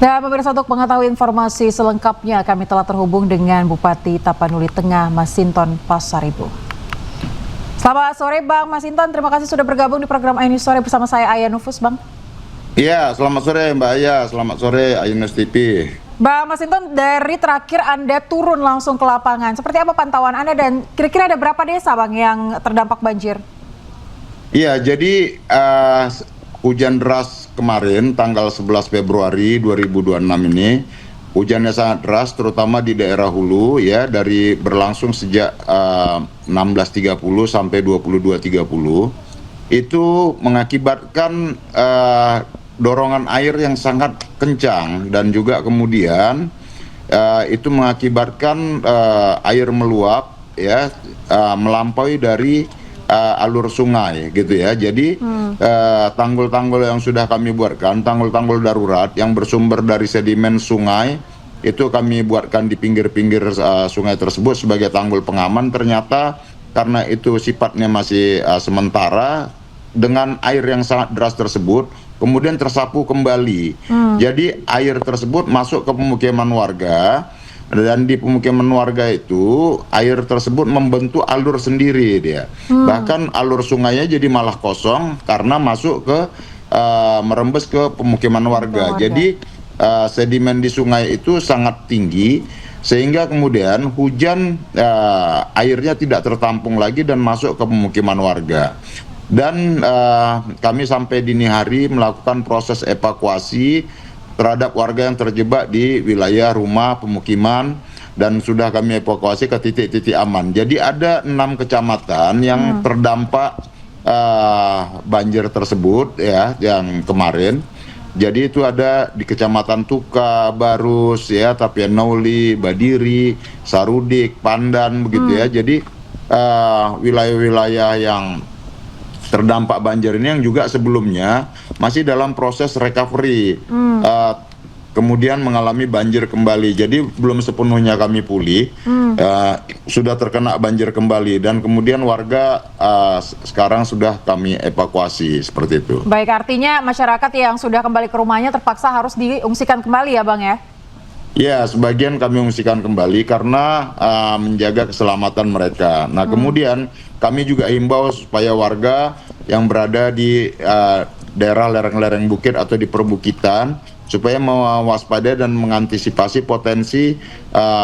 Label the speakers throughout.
Speaker 1: Dan pemirsa, untuk mengetahui informasi selengkapnya kami telah terhubung dengan Bupati Tapanuli Tengah, Masinton Pasaribu. Selamat sore Bang Masinton, terima kasih sudah bergabung di program Ainus Sore bersama saya Aya Nufus, Bang.
Speaker 2: Iya, selamat sore Mbak Aya, selamat sore Ainus TV.
Speaker 1: Bang Masinton, dari terakhir Anda turun langsung ke lapangan, seperti apa pantauan Anda dan kira-kira ada berapa desa Bang yang terdampak banjir?
Speaker 2: Iya, jadi hujan deras kemarin tanggal 11 Februari 2026 ini, hujannya sangat deras terutama di daerah hulu ya, dari berlangsung sejak 16.30 sampai 22.30. Itu mengakibatkan dorongan air yang sangat kencang dan juga kemudian itu mengakibatkan air meluap ya, melampaui dari alur sungai gitu ya. Jadi tanggul-tanggul yang sudah kami buatkan, tanggul-tanggul darurat yang bersumber dari sedimen sungai, itu kami buatkan di pinggir-pinggir sungai tersebut sebagai tanggul pengaman. Ternyata karena itu sifatnya masih sementara, dengan air yang sangat deras tersebut kemudian tersapu kembali. Jadi air tersebut masuk ke pemukiman warga, dan di pemukiman warga itu air tersebut membentuk alur sendiri dia. Bahkan alur sungainya jadi malah kosong karena masuk ke merembes ke pemukiman warga. Jadi sedimen di sungai itu sangat tinggi sehingga kemudian hujan airnya tidak tertampung lagi dan masuk ke pemukiman warga. Dan kami sampai dini hari melakukan proses evakuasi terhadap warga yang terjebak di wilayah rumah pemukiman dan sudah kami evakuasi ke titik-titik aman. Jadi ada 6 kecamatan yang terdampak banjir tersebut ya, yang kemarin. Jadi itu ada di Kecamatan Tuka, Barus ya, Tapianauli, Badiri, Sarudik, Pandan begitu ya. Jadi wilayah-wilayah yang terdampak banjir ini yang juga sebelumnya masih dalam proses recovery, kemudian mengalami banjir kembali. Jadi belum sepenuhnya kami pulih, sudah terkena banjir kembali dan kemudian warga sekarang sudah kami evakuasi seperti itu.
Speaker 1: Baik, artinya masyarakat yang sudah kembali ke rumahnya terpaksa harus diungsikan kembali ya Bang ya?
Speaker 2: Ya, sebagian kami ungsikan kembali karena menjaga keselamatan mereka. Nah, kemudian kami juga himbau supaya warga yang berada di daerah lereng-lereng bukit atau di perbukitan supaya mewaspadai dan mengantisipasi potensi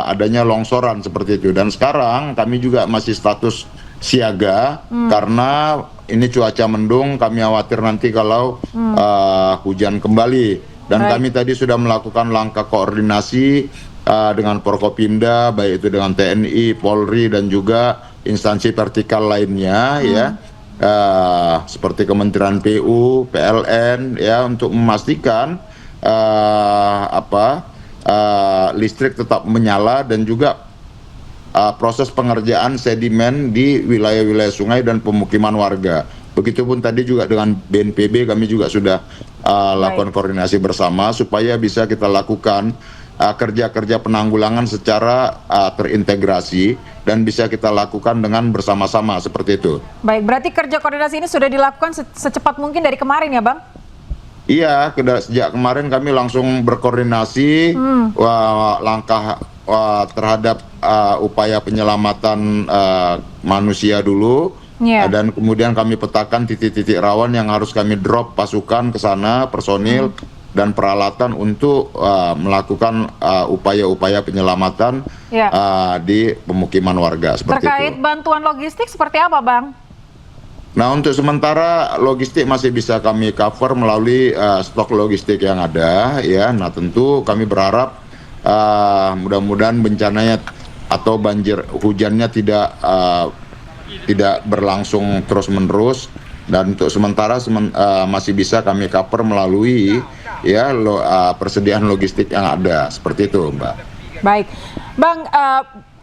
Speaker 2: adanya longsoran seperti itu. Dan sekarang kami juga masih status siaga karena ini cuaca mendung, kami khawatir nanti kalau hujan kembali. Dan kami tadi sudah melakukan langkah koordinasi dengan Forkopimda, baik itu dengan TNI, Polri, dan juga instansi vertikal lainnya ya, seperti Kementerian PU, PLN ya, untuk memastikan listrik tetap menyala dan juga proses pengerjaan sedimen di wilayah-wilayah sungai dan pemukiman warga. Begitupun tadi juga dengan BNPB kami juga sudah lakukan koordinasi bersama supaya bisa kita lakukan kerja-kerja penanggulangan secara terintegrasi dan bisa kita lakukan dengan bersama-sama seperti itu.
Speaker 1: Baik, berarti kerja koordinasi ini sudah dilakukan secepat mungkin dari kemarin ya Bang?
Speaker 2: Iya, sejak kemarin kami langsung berkoordinasi langkah terhadap upaya penyelamatan manusia dulu. Dan kemudian kami petakan titik-titik rawan yang harus kami drop pasukan ke sana, personil dan peralatan untuk melakukan upaya-upaya penyelamatan di pemukiman warga seperti
Speaker 1: terkait
Speaker 2: itu.
Speaker 1: Bantuan logistik seperti apa Bang?
Speaker 2: Nah, untuk sementara logistik masih bisa kami cover melalui stok logistik yang ada ya. Nah, tentu kami berharap mudah-mudahan bencananya atau banjir hujannya tidak berlangsung terus-menerus, dan untuk sementara masih bisa kami cover melalui ya persediaan logistik yang ada seperti itu, Mbak.
Speaker 1: Baik, Bang,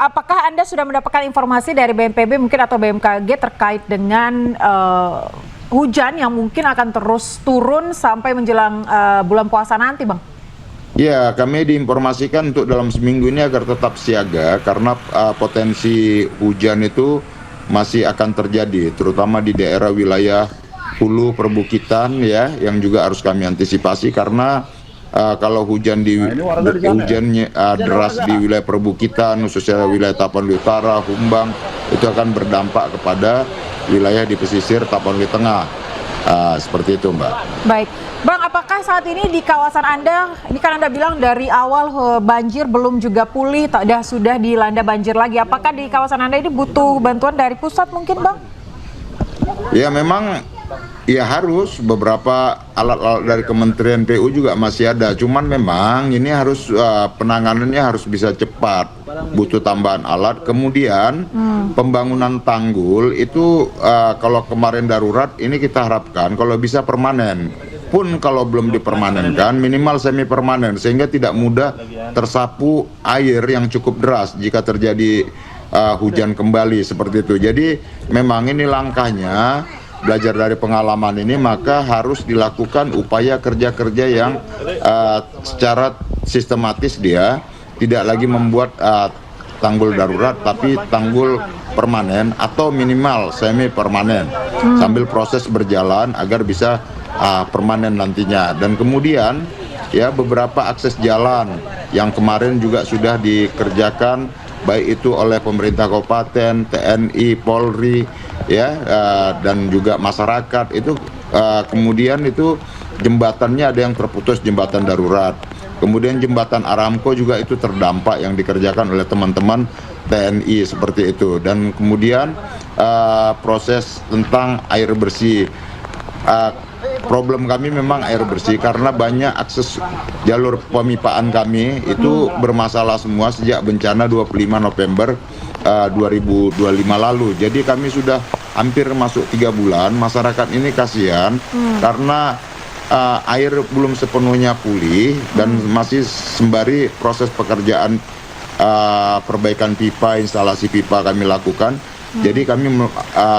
Speaker 1: apakah Anda sudah mendapatkan informasi dari BNPB mungkin atau BMKG terkait dengan hujan yang mungkin akan terus turun sampai menjelang bulan puasa nanti, Bang?
Speaker 2: Ya, kami diinformasikan untuk dalam seminggu ini agar tetap siaga karena potensi hujan itu masih akan terjadi, terutama di daerah wilayah hulu perbukitan ya, yang juga harus kami antisipasi karena kalau hujan hujannya deras di wilayah perbukitan, khususnya wilayah Tapanuli Utara, Humbang, itu akan berdampak kepada wilayah di pesisir Tapanuli Tengah. Seperti itu, Mbak.
Speaker 1: Baik, Bang, apakah saat ini di kawasan Anda, ini kan Anda bilang dari awal banjir belum juga pulih, sudah dilanda banjir lagi. Apakah di kawasan Anda ini butuh bantuan dari pusat mungkin, Bang?
Speaker 2: Ya memang ya harus, beberapa alat-alat dari Kementerian PU juga masih ada. Cuman memang ini harus penanganannya harus bisa cepat, butuh tambahan alat. Kemudian pembangunan tanggul itu kalau kemarin darurat, ini kita harapkan kalau bisa permanen. Pun kalau belum dipermanenkan, minimal semi permanen sehingga tidak mudah tersapu air yang cukup deras jika terjadi hujan kembali seperti itu. Jadi memang ini langkahnya, belajar dari pengalaman ini, maka harus dilakukan upaya kerja-kerja yang secara sistematis, dia tidak lagi membuat tanggul darurat tapi tanggul permanen atau minimal semi permanen sambil proses berjalan agar bisa permanen nantinya. Dan kemudian ya beberapa akses jalan yang kemarin juga sudah dikerjakan, baik itu oleh pemerintah kabupaten, TNI, Polri, ya, dan juga masyarakat itu. Kemudian itu jembatannya ada yang terputus, jembatan darurat. Kemudian jembatan Aramco juga itu terdampak yang dikerjakan oleh teman-teman TNI seperti itu. Dan kemudian proses tentang air bersih. Problem kami memang air bersih karena banyak akses jalur pemipaan kami itu bermasalah semua sejak bencana 25 November 2025 lalu. Jadi kami sudah hampir masuk 3 bulan, masyarakat ini kasihan karena air belum sepenuhnya pulih dan masih sembari proses pekerjaan perbaikan pipa, instalasi pipa kami lakukan. Jadi kami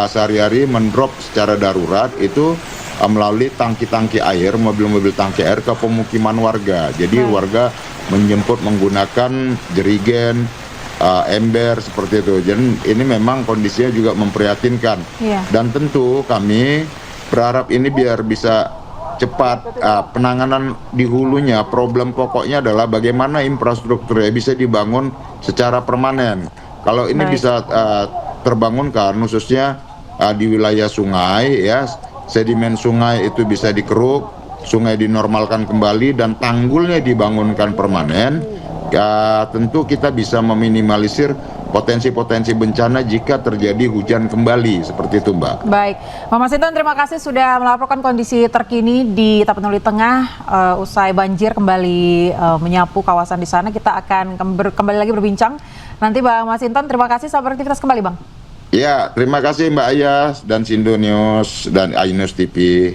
Speaker 2: sehari-hari mendrop secara darurat itu melalui tangki-tangki air, mobil-mobil tangki air ke pemukiman warga. Jadi warga menjemput menggunakan jerigen, ember seperti itu. Jadi ini memang kondisinya juga memprihatinkan. Dan tentu kami berharap ini biar bisa cepat penanganan di hulunya. Problem pokoknya adalah bagaimana infrastrukturnya bisa dibangun secara permanen. Kalau ini bisa terbangunkan, khususnya di wilayah sungai, ya, sedimen sungai itu bisa dikeruk, sungai dinormalkan kembali, dan tanggulnya dibangunkan permanen, ya tentu kita bisa meminimalisir potensi-potensi bencana jika terjadi hujan kembali, seperti itu, Mbak.
Speaker 1: Baik, Pak Masinton, terima kasih sudah melaporkan kondisi terkini di Tapanuli Tengah usai banjir kembali menyapu kawasan di sana. Kita akan kembali lagi berbincang nanti, Bang Masinton. Terima kasih, selamat beraktivitas kembali, Bang.
Speaker 2: Ya, terima kasih Mbak Ayas dan Sindo News dan iNews TV.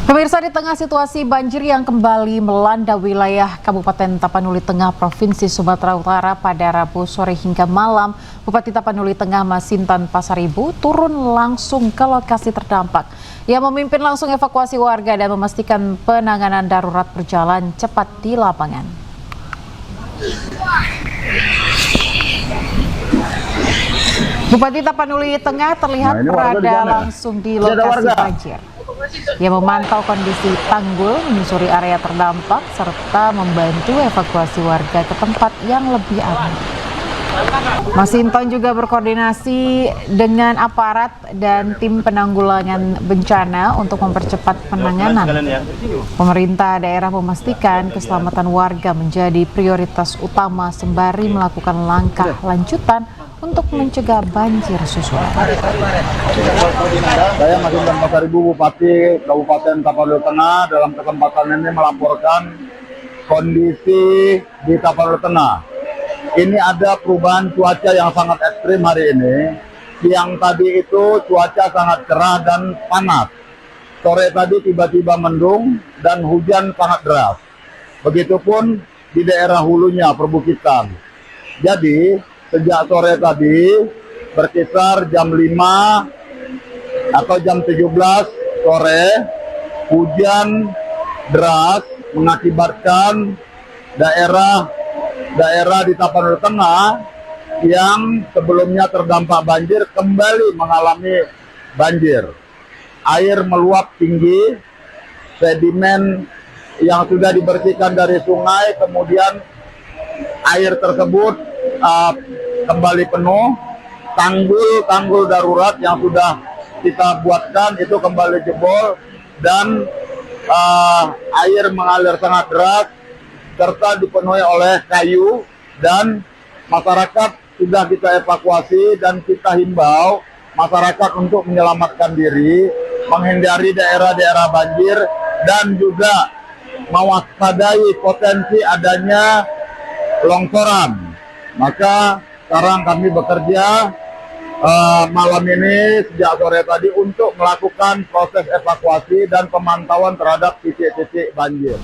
Speaker 1: Pemirsa, di tengah situasi banjir yang kembali melanda wilayah Kabupaten Tapanuli Tengah, Provinsi Sumatera Utara pada Rabu sore hingga malam, Bupati Tapanuli Tengah Masinton Pasaribu turun langsung ke lokasi terdampak. Ia memimpin langsung evakuasi warga dan memastikan penanganan darurat berjalan cepat di lapangan. Bupati Tapanuli Tengah terlihat berada langsung di lokasi banjir. Ia memantau kondisi tanggul, menyusuri area terdampak, serta membantu evakuasi warga ke tempat yang lebih aman. Masinton juga berkoordinasi dengan aparat dan tim penanggulangan bencana untuk mempercepat penanganan. Pemerintah daerah memastikan keselamatan warga menjadi prioritas utama sembari melakukan langkah lanjutan untuk mencegah banjir susulan.
Speaker 3: Saya Masinton Pasaribu, Bupati Kabupaten Tapanuli Tengah, dalam kesempatan ini melaporkan kondisi di Tapanuli Tengah. Ini ada perubahan cuaca yang sangat ekstrim hari ini. Siang tadi itu cuaca sangat cerah dan panas. Sore tadi tiba-tiba mendung dan hujan sangat deras. Begitupun di daerah hulunya, perbukitan. Jadi sejak sore tadi berkisar jam 5 atau jam 17 sore, hujan deras mengakibatkan daerah di Tapanuli Tengah yang sebelumnya terdampak banjir kembali mengalami banjir. Air meluap tinggi sedimen yang sudah dibersihkan dari sungai, kemudian air tersebut kembali penuh, tanggul darurat yang sudah kita buatkan itu kembali jebol, dan air mengalir sangat deras serta dipenuhi oleh kayu, dan masyarakat sudah kita evakuasi dan kita himbau masyarakat untuk menyelamatkan diri, menghindari daerah-daerah banjir, dan juga mewaspadai potensi adanya longsoran. Maka sekarang kami bekerja malam ini sejak sore tadi untuk melakukan proses evakuasi dan pemantauan terhadap titik-titik banjir.